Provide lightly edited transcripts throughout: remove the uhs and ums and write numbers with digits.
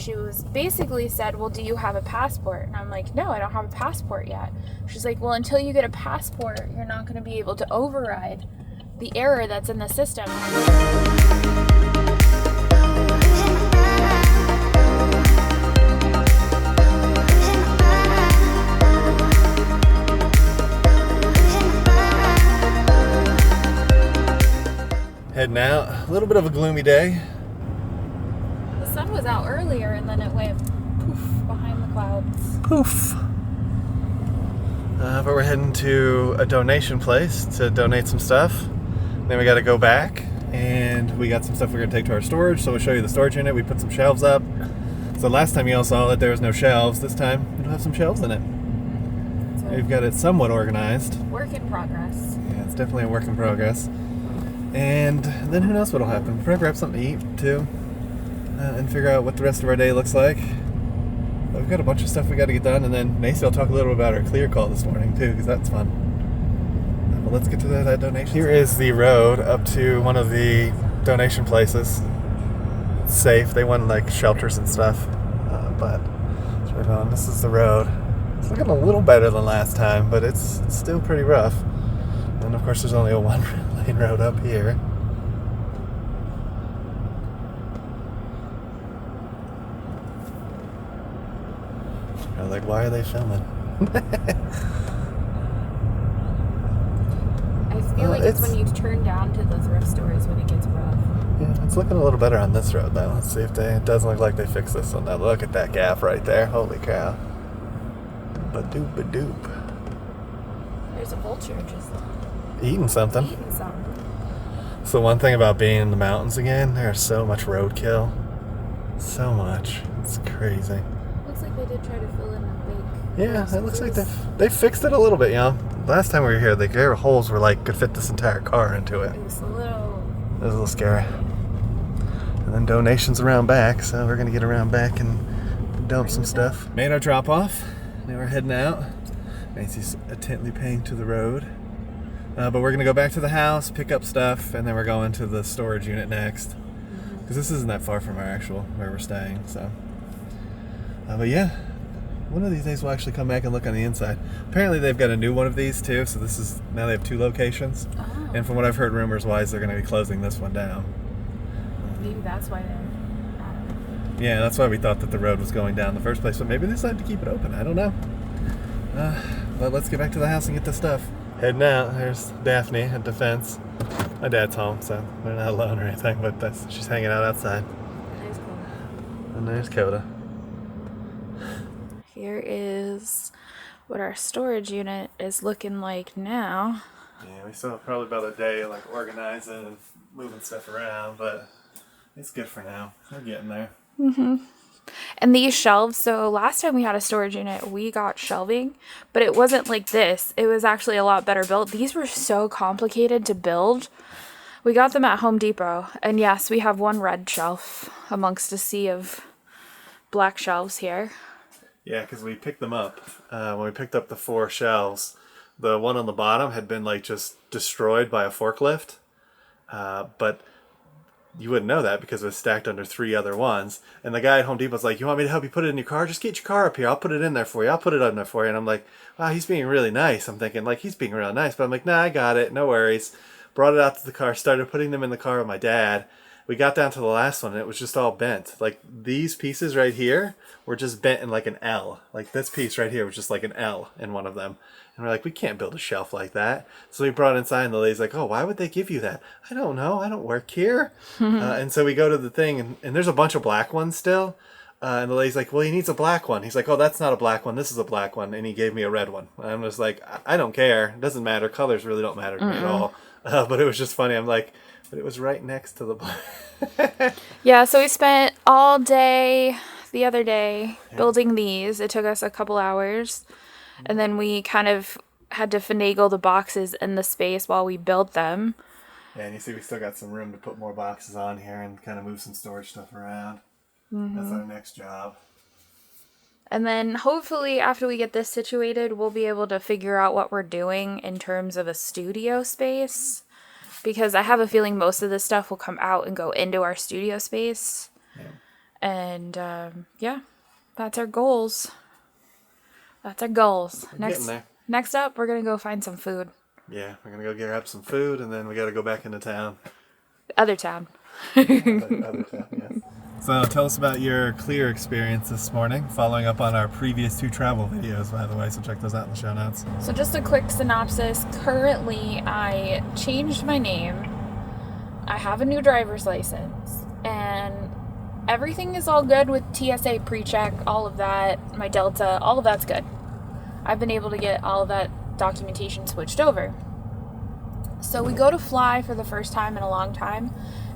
she was basically said, well, do you have a passport? And I'm like, no, I don't have a passport yet. She's like, well, until you get a passport, you're not going to be able to override the error that's in the system. Heading out, a little bit of a gloomy day. The sun was out earlier and then it went poof behind the clouds. Poof. But we're heading to a donation place to donate some stuff. Then we got to go back, and we got some stuff we're going to take to our storage. So we'll show you the storage unit. We put some shelves up. So last time you all saw that there was no shelves. This time it'll have some shelves in it. So we've got it somewhat organized. Work in progress. Yeah, it's definitely a work in progress. And then who knows what'll happen. We'll probably grab something to eat too, and figure out what the rest of our day looks like. But we've got a bunch of stuff we got to get done, and then Macy will talk a little bit about our clear call this morning too, because that's fun. But let's get to that donation. Here is the road up to one of the donation places. It's safe. They want like shelters and stuff, but it's right on. This is the road. It's looking a little better than last time, but it's still pretty rough. And of course, there's only a one-lane road up here. I was like, why are they filming? I feel like it's when you turn down to the thrift stores when it gets rough. Yeah, it's looking a little better on this road though. Let's see if it doesn't look like they fixed this one. Now look at that gap right there. Holy cow. Ba-doop, ba-doop. There's a vulture just eating something. eating something. So one thing about being in the mountains again, there's so much roadkill. So much. It's crazy. Looks like they did try to fill in a big... Yeah, it looks like they fixed it a little bit, you know. Last time we were here, the air holes were like, could fit this entire car into it. It was a little scary. And then donations around back, so we're gonna get around back and dump some stuff. Made our drop off. Now we're heading out. Macy's attentively paying to the road. But we're gonna go back to the house, pick up stuff, and then we're going to the storage unit next. Because this isn't that far from our actual, where we're staying, so. But yeah, one of these days we'll actually come back and look on the inside. Apparently they've got a new one of these too, so this is, now they have 2 locations. Oh. And from what I've heard rumors-wise, they're gonna be closing this one down. Maybe that's why they... Yeah, that's why we thought that the road was going down in the first place, but maybe they decided to keep it open. I don't know. But let's get back to the house and get the stuff. Heading out. There's Daphne at the fence. My dad's home, so they're not alone or anything, but she's hanging out outside. There's Coda. And there's Coda. Here is what our storage unit is looking like now. Yeah, we still have probably about a day like organizing and moving stuff around, but it's good for now. We're getting there. And these shelves, so last time we had a storage unit, we got shelving, but it wasn't like this. It was actually a lot better built. These were so complicated to build. We got them at Home Depot, and yes, we have one red shelf amongst a sea of black shelves here. Yeah, because we picked them up. When we picked up the 4 shelves, the one on the bottom had been like just destroyed by a forklift, but you wouldn't know that because it was stacked under 3 other ones. And the guy at Home Depot's like, you want me to help you put it in your car? Just get your car up here. I'll put it in there for you. I'll put it in there for you. And I'm like, wow, he's being really nice. I'm thinking, like, he's being real nice. But I'm like, nah, I got it. No worries. Brought it out to the car. Started putting them in the car with my dad. We got down to the last one, and it was just all bent. Like, these pieces right here were just bent in like an L. Like, this piece right here was just like an L in one of them. And we're like, we can't build a shelf like that. So we brought it inside, and the lady's like, oh, why would they give you that? I don't know. I don't work here. And so we go to the thing, and there's a bunch of black ones still. And the lady's like, well, he needs a black one. He's like, oh, that's not a black one. This is a black one. And he gave me a red one. And I'm just like, I don't care. It doesn't matter. Colors really don't matter to me at all. But it was just funny. I'm like, but it was right next to the black. Yeah, so we spent all day the other day building these. It took us a couple hours. And then we kind of had to finagle the boxes in the space while we built them. Yeah, and you see we still got some room to put more boxes on here and kind of move some storage stuff around. That's our next job. And then hopefully after we get this situated, we'll be able to figure out what we're doing in terms of a studio space. Because I have a feeling most of this stuff will come out and go into our studio space. Yeah. And yeah, that's our goals. That's our goals. Getting there. Next up, we're going to go find some food. Yeah, we're going to go grab some food, and then we got to go back into town. Other town. Other town, yes. So tell us about your Clear experience this morning, following up on our previous 2 travel videos, by the way, so check those out in the show notes. So just a quick synopsis. Currently, I changed my name. I have a new driver's license, and everything is all good with TSA pre-check, all of that, my Delta, all of that's good. I've been able to get all of that documentation switched over. So we go to fly for the first time in a long time,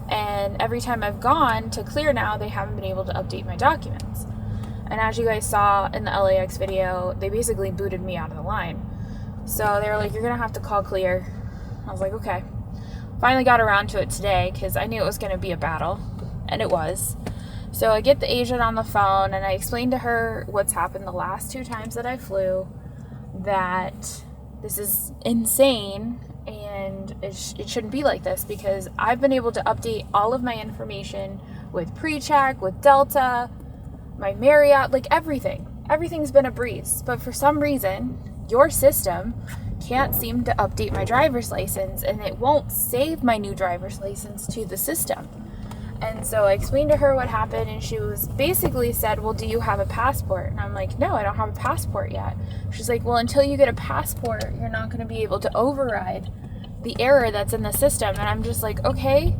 and every time I've gone to Clear now, they haven't been able to update my documents. And as you guys saw in the LAX video, they basically booted me out of the line. So they were like, you're going to have to call Clear. I was like, okay. Finally got around to it today because I knew it was going to be a battle, and it was. So I get the agent on the phone, and I explained to her what's happened the last 2 times that I flew, that this is insane, and it shouldn't be like this, because I've been able to update all of my information with pre-check, with Delta, my Marriott, like everything. Everything's been a breeze. But for some reason, your system can't seem to update my driver's license, and it won't save my new driver's license to the system. And so I explained to her what happened, and she was basically said, well, do you have a passport? And I'm like, no, I don't have a passport yet. She's like, well, until you get a passport, you're not going to be able to override the error that's in the system. And I'm just like, okay,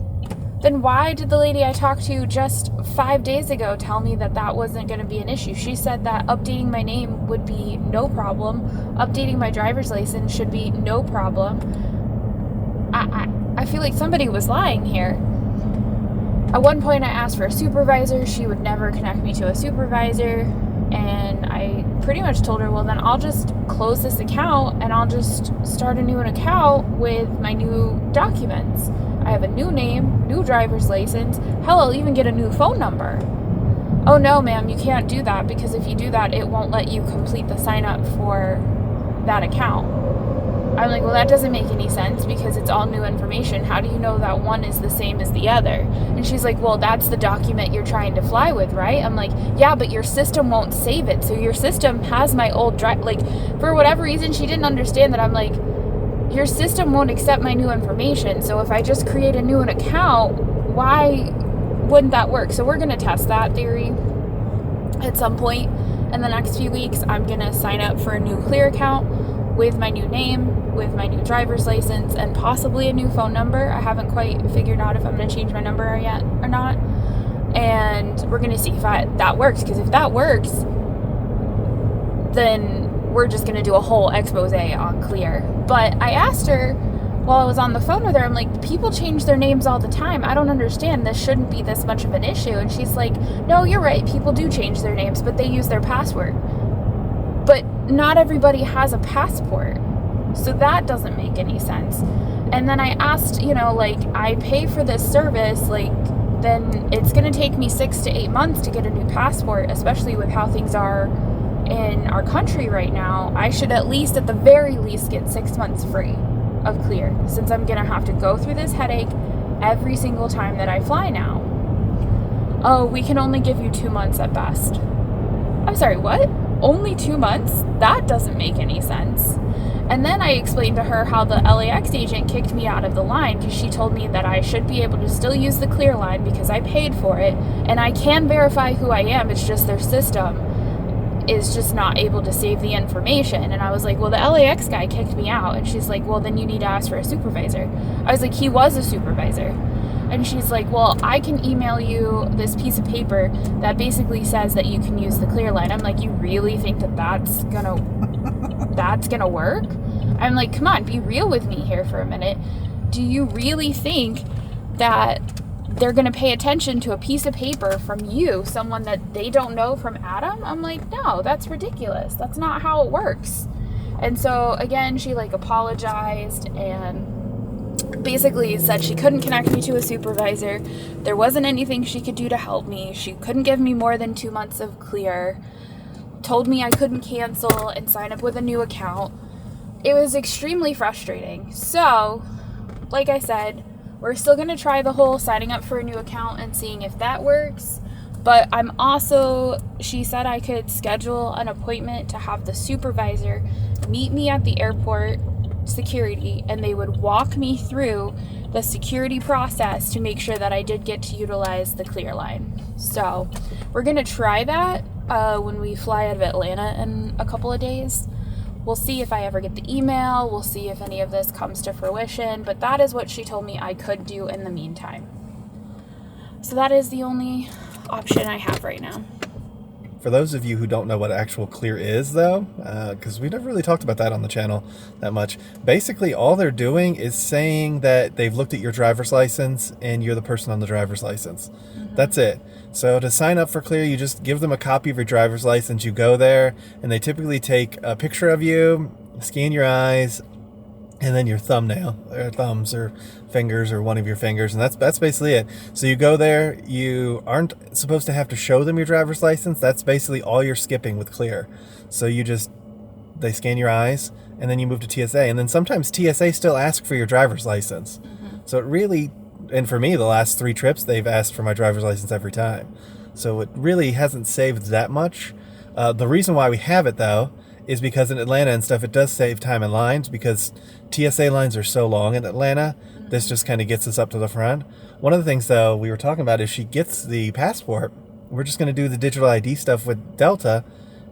then why did the lady I talked to just 5 days ago tell me that that wasn't going to be an issue? She said that updating my name would be no problem. Updating my driver's license should be no problem. I feel like somebody was lying here. At one point I asked for a supervisor. She would never connect me to a supervisor. And I pretty much told her, well, then I'll just close this account and I'll just start a new account with my new documents. I have a new name, new driver's license. Hell, I'll even get a new phone number. Oh no, ma'am, you can't do that, because if you do that, it won't let you complete the sign up for that account. I'm like, well, that doesn't make any sense, because it's all new information. How do you know that one is the same as the other? And she's like, well, that's the document you're trying to fly with, right? I'm like, yeah, but your system won't save it. So your system has my old like, for whatever reason, she didn't understand that. I'm like, your system won't accept my new information. So if I just create a new account, why wouldn't that work? So we're going to test that theory at some point in the next few weeks. I'm going to sign up for a new Clear account with my new name, with my new driver's license, and possibly a new phone number. I haven't quite figured out if I'm going to change my number yet or not. And we're going to see if that works. Because if that works, then we're just going to do a whole expose on Clear. But I asked her while I was on the phone with her, I'm like, people change their names all the time. I don't understand. This shouldn't be this much of an issue. And she's like, no, you're right. People do change their names, but they use their password. But not everybody has a passport. So that doesn't make any sense. And then I asked, like, I pay for this service, like, then it's going to take me 6 to 8 months to get a new passport, especially with how things are in our country right now. I should at the very least, get 6 months free of Clear, since I'm going to have to go through this headache every single time that I fly now. Oh, we can only give you 2 months at best. I'm sorry, what? Only 2 months? That doesn't make any sense. And then I explained to her how the LAX agent kicked me out of the line, because she told me that I should be able to still use the Clear line because I paid for it, and I can verify who I am. It's just their system is just not able to save the information. And I was like, well, the LAX guy kicked me out. And she's like, well, then you need to ask for a supervisor. I was like, he was a supervisor. And she's like, well, I can email you this piece of paper that basically says that you can use the Clear line. I'm like, you really think that that's gonna work? I'm like, come on, be real with me here for a minute. Do you really think that they're gonna pay attention to a piece of paper from you, someone that they don't know, from Adam? I'm like, no, that's ridiculous. That's not how it works. And so again, she apologized and basically said she couldn't connect me to a supervisor. There wasn't anything she could do to help me. She couldn't give me more than 2 months of Clear. Told me I couldn't cancel and sign up with a new account. It was extremely frustrating. So, like I said, we're still going to try the whole signing up for a new account and seeing if that works. But she said I could schedule an appointment to have the supervisor meet me at the airport security, and they would walk me through the security process to make sure that I did get to utilize the clear line. So we're gonna try that when we fly out of Atlanta in a couple of days. We'll see if I ever get the email. We'll see if any of this comes to fruition, but that is what she told me I could do in the meantime. So that is the only option I have right now. For those of you who don't know what actual clear is, though, because we never really talked about that on the channel that much, basically all they're doing is saying that they've looked at your driver's license and you're the person on the driver's license. Mm-hmm. That's it. So to sign up for clear, you just give them a copy of your driver's license, you go there, and they typically take a picture of you, scan your eyes, and then your thumbnail, or thumbs, or fingers, or one of your fingers, and that's basically it. So you go there, you aren't supposed to have to show them your driver's license. That's basically all you're skipping with clear. So they scan your eyes, and then you move to TSA, and then sometimes TSA still asks for your driver's license. Mm-hmm. So it really, and for me, the last 3 trips, they've asked for my driver's license every time. So it really hasn't saved that much. The reason why we have it, though, is because in Atlanta and stuff, it does save time in lines, because TSA lines are so long in Atlanta. Mm-hmm. This just kind of gets us up to the front. One of the things, though, we were talking about is she gets the passport. We're just going to do the digital ID stuff with Delta,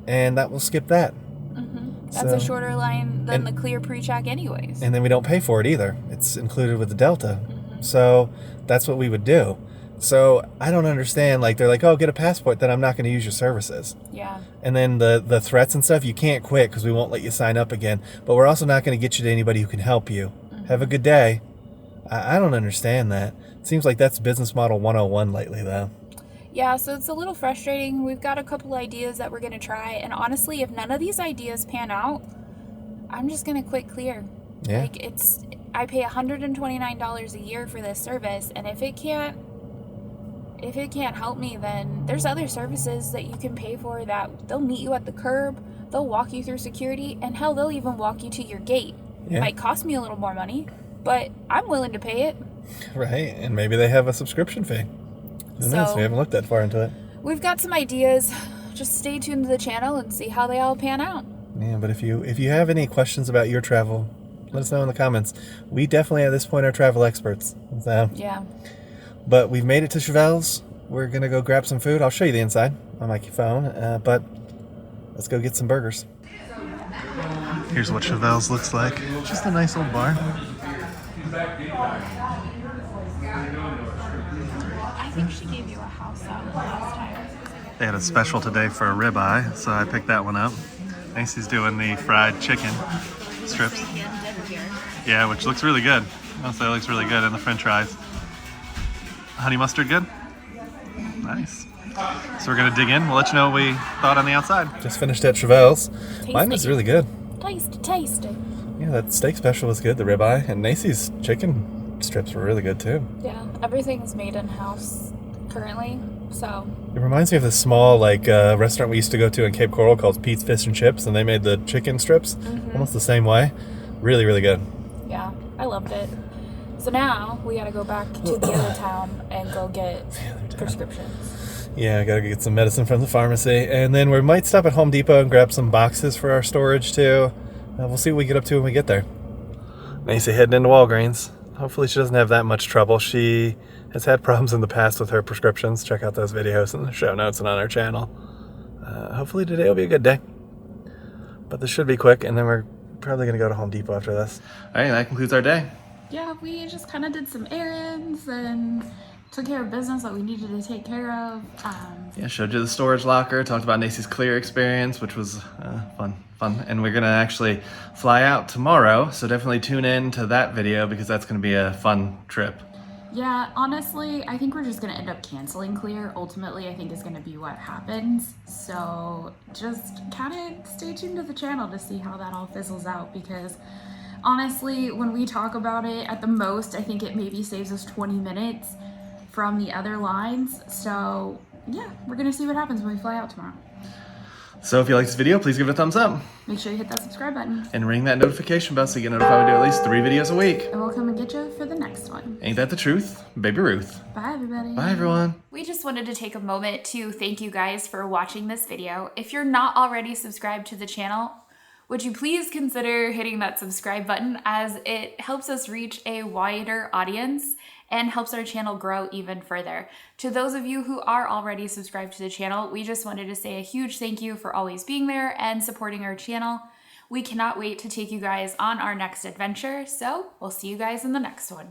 and that will skip that. Mm-hmm. That's a shorter line than the clear pre-check anyways. And then we don't pay for it either. It's included with the Delta. Mm-hmm. So that's what we would do. So I don't understand, like, they're like, oh, get a passport, then I'm not going to use your services. Yeah. And then the threats and stuff, you can't quit because we won't let you sign up again. But we're also not going to get you to anybody who can help you. Mm-hmm. Have a good day. I don't understand that. It seems like that's business model 101 lately, though. Yeah, so it's a little frustrating. We've got a couple ideas that we're going to try. And honestly, if none of these ideas pan out, I'm just going to quit clear. Yeah. Like, I pay $129 a year for this service. And if it can't help me, then there's other services that you can pay for that they'll meet you at the curb, they'll walk you through security, and hell, they'll even walk you to your gate. Yeah. It might cost me a little more money, but I'm willing to pay it. Right, and maybe they have a subscription fee. Who knows? We haven't looked that far into it. We've got some ideas. Just stay tuned to the channel and see how they all pan out. Yeah, but if you have any questions about your travel, let us know in the comments. We definitely at this point are travel experts. So. Yeah. But we've made it to Chevelle's. We're going to go grab some food. I'll show you the inside on my phone, but let's go get some burgers. Here's what Chevelle's looks like. Just a nice old bar. I think she gave you a house out last time. They had a special today for a ribeye, so I picked that one up. Macy's doing the fried chicken strips. Yeah, which looks really good. Honestly, it looks really good, and the french fries. Honey mustard good? Nice. So we're going to dig in. We'll let you know what we thought on the outside. Just finished at Chevelle's. Mine was really good. Tasty. Yeah, that steak special was good, the ribeye. And Macy's chicken strips were really good too. Yeah, everything's made in-house currently, so. It reminds me of the small restaurant we used to go to in Cape Coral called Pete's Fish and Chips, and they made the chicken strips almost the same way. Really, really good. Yeah, I loved it. So now we gotta go back to the other town and go get prescriptions. Yeah, I gotta get some medicine from the pharmacy. And then we might stop at Home Depot and grab some boxes for our storage too. We'll see what we get up to when we get there. Macy heading into Walgreens. Hopefully she doesn't have that much trouble. She has had problems in the past with her prescriptions. Check out those videos in the show notes and on our channel. Hopefully today will be a good day. But this should be quick, and then we're probably gonna go to Home Depot after this. All right, that concludes our day. Yeah, we just kind of did some errands and took care of business that we needed to take care of. Yeah, showed you the storage locker, talked about Nacy's Clear experience, which was fun. And we're gonna actually fly out tomorrow, so definitely tune in to that video because that's gonna be a fun trip. Yeah, honestly, I think we're just gonna end up canceling Clear. Ultimately, I think is gonna be what happens. So just kind of stay tuned to the channel to see how that all fizzles out, because honestly, when we talk about it, at the most, I think it maybe saves us 20 minutes from the other lines. So yeah, we're gonna see what happens when we fly out tomorrow. So if you like this video, please give it a thumbs up. Make sure you hit that subscribe button. And ring that notification bell so you get notified we do at least 3 videos a week. And we'll come and get you for the next one. Ain't that the truth? Baby Ruth. Bye, everybody. Bye, everyone. We just wanted to take a moment to thank you guys for watching this video. If you're not already subscribed to the channel, would you please consider hitting that subscribe button, as it helps us reach a wider audience and helps our channel grow even further. To those of you who are already subscribed to the channel, we just wanted to say a huge thank you for always being there and supporting our channel. We cannot wait to take you guys on our next adventure, so we'll see you guys in the next one.